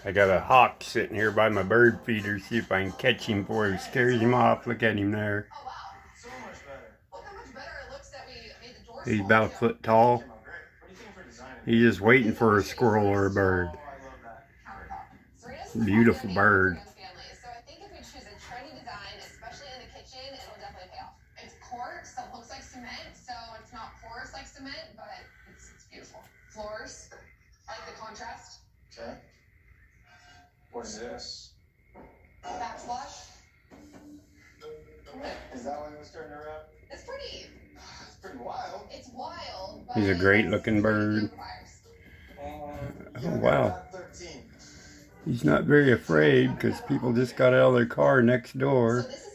I got a hawk sitting here by my bird feeder. See if I can catch him before he scares him off. Look at him there. Oh wow. So much better. Look how much better it looks that we made the doors. He's about a foot tall. What do you think for design? He's just waiting for a squirrel or a bird. Oh, I love that. Beautiful bird. So I think if we choose a trendy design, especially in the kitchen, it'll definitely pay off. It's cork, so it looks like cement, so it's not porous like cement, but it's beautiful. Floors, I like the contrast. Okay. What is this? Backsplash. Is that what it was turning around? It's pretty. It's pretty wild. It's wild, but He's a great looking bird. Oh, wow. 13. He's not very afraid because people just got out of their car next door. So this